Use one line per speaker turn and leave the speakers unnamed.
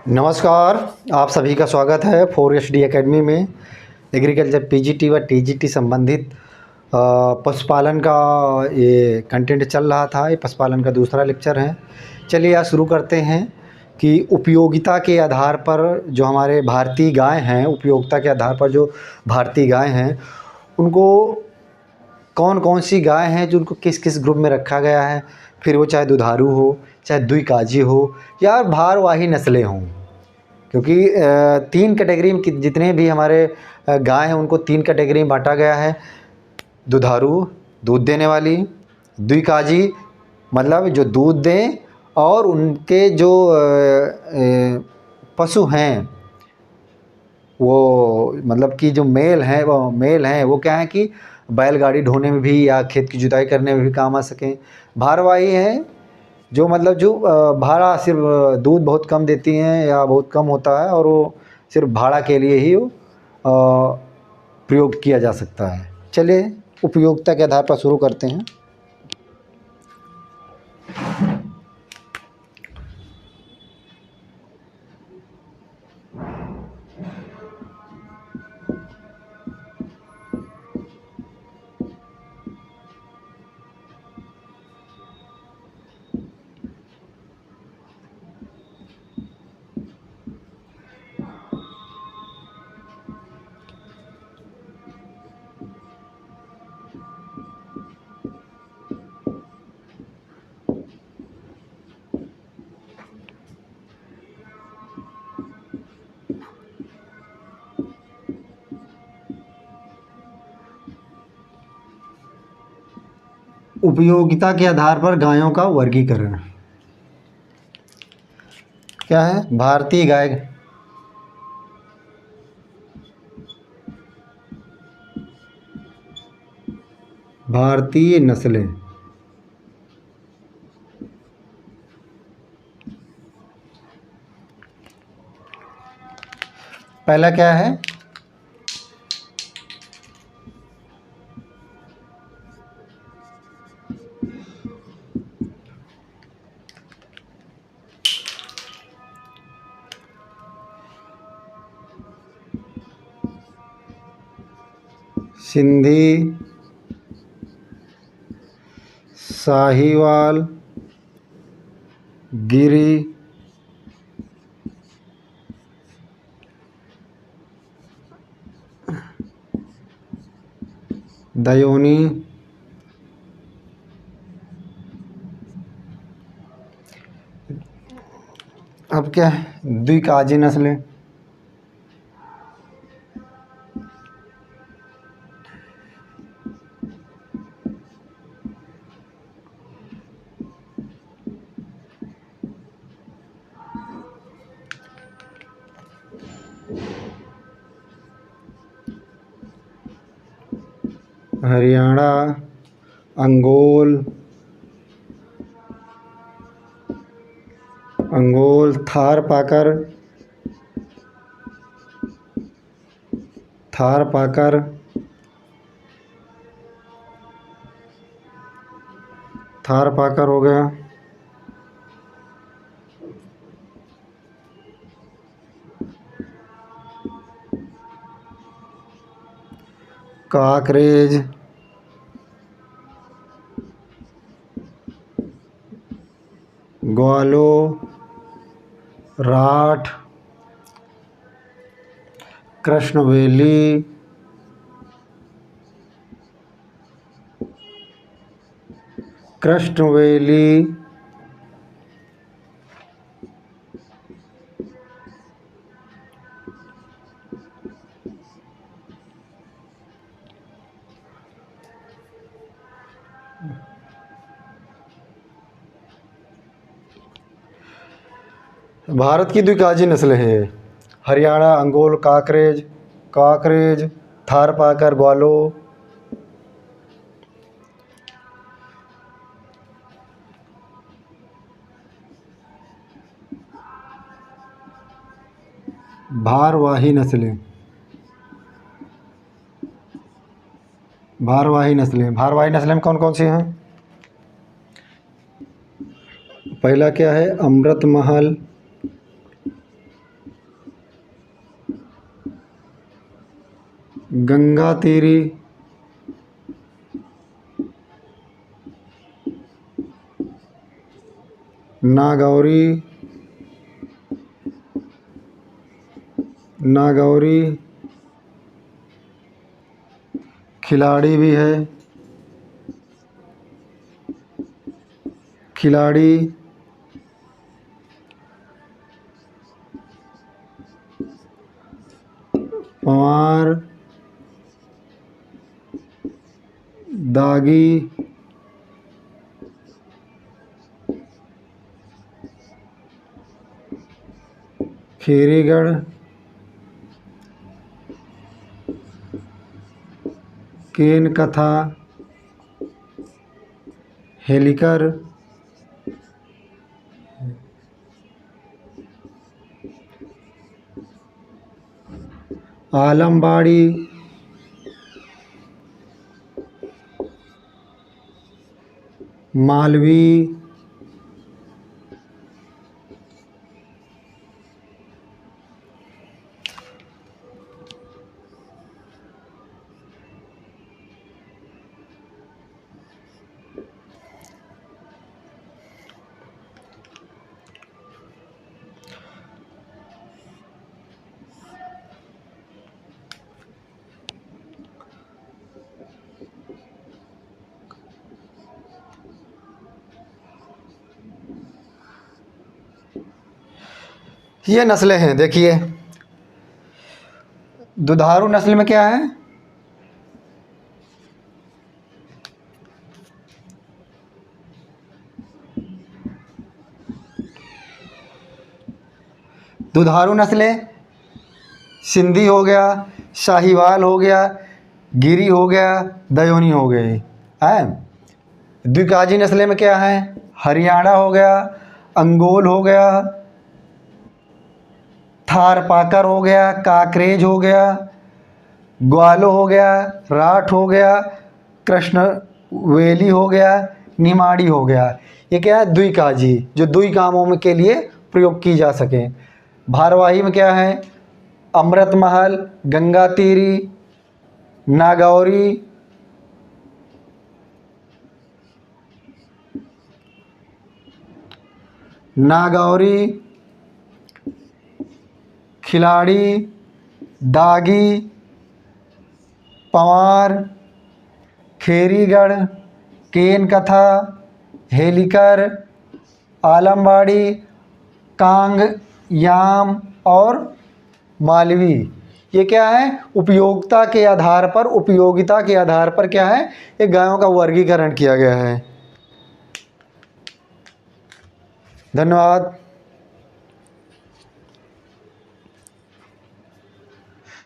नमस्कार। आप सभी का स्वागत है 4HD एकेडमी में। एग्रीकल्चर पीजीटी व टीजीटी संबंधित पशुपालन का ये कंटेंट चल रहा था। ये पशुपालन का दूसरा लेक्चर है। चलिए आज शुरू करते हैं कि उपयोगिता के आधार पर जो हमारे भारतीय गाय हैं, उपयोगिता के आधार पर जो भारतीय गाय हैं उनको कौन कौन सी गाय हैं जो उनको किस किस ग्रुप में रखा गया है। फिर वो चाहे दुधारू हो, चाहे द्विकाजी हो या भारवाही नस्लें हों, क्योंकि तीन कैटेगरी में जितने भी हमारे गाय हैं उनको तीन कैटेगरी में बांटा गया है। दुधारू दूध देने वाली, द्विकाजी मतलब जो दूध दें, और उनके जो पशु हैं वो मतलब कि जो मेल हैं वो क्या है कि बैलगाड़ी ढोने में भी या खेत की जुताई करने में भी काम आ सकें। भारवाही है जो मतलब जो भाड़ा सिर्फ दूध बहुत कम देती हैं या बहुत कम होता है और वो सिर्फ भाड़ा के लिए ही वो प्रयोग किया जा सकता है। चलिए उपयोगिता के आधार पर शुरू करते हैं। उपयोगिता के आधार पर गायों का वर्गीकरण क्या है? भारतीय गाय, भारतीय नस्लें, पहला क्या है? सिंधी, साहिवाल, गिरी, दयोनी, अब क्या है? द्विकाजी नस्लें, हरियाणा, अंगोल, थार पाकर, थार पाकर हो गया। काकरेज, ग्वालो, राठ, कृष्णवेली, भारत की द्विकाजी नस्लें हैं हरियाणा, अंगोल, काकरेज, थारपाकर, ग्वालो। भारवाही नस्लें, भारवाही नस्लें कौन कौन सी हैं? पहला क्या है? अमृत महल, गंगा तेरी, नागौरी, नागौरी, खिलाड़ी भी है, खिलाड़ी, पंवार, दागी, खेरीगढ़, केन कथा, हेलिकर, आलमबाड़ी, मालवी, ये नस्लें हैं। देखिए दुधारू नस्ल में क्या है, दुधारू नस्लें सिंधी हो गया, शाहीवाल हो गया, गिरी हो गया, दयोनी हो गए हैं। द्विकाजी नस्लें में क्या है, हरियाणा हो गया, अंगोल हो गया, थारपाकर हो गया, काकरेज हो गया, ग्वालो हो गया, राठ हो गया, कृष्णवेली हो गया, निमाड़ी हो गया। ये क्या है, द्विकाजी, जो दुई कामों में के लिए प्रयोग की जा सके। भारवाही में क्या है, अमृत महल, गंगा तीरी, नागौरी, नागौरी, खिलाड़ी, दागी, पंवार, खेरीगढ़, केन कथा, हेलिकर, आलमबाड़ी, कांग, याम और मालवी। ये क्या है, उपयोगिता के आधार पर, उपयोगिता के आधार पर क्या है, ये गायों का वर्गीकरण किया गया है। धन्यवाद।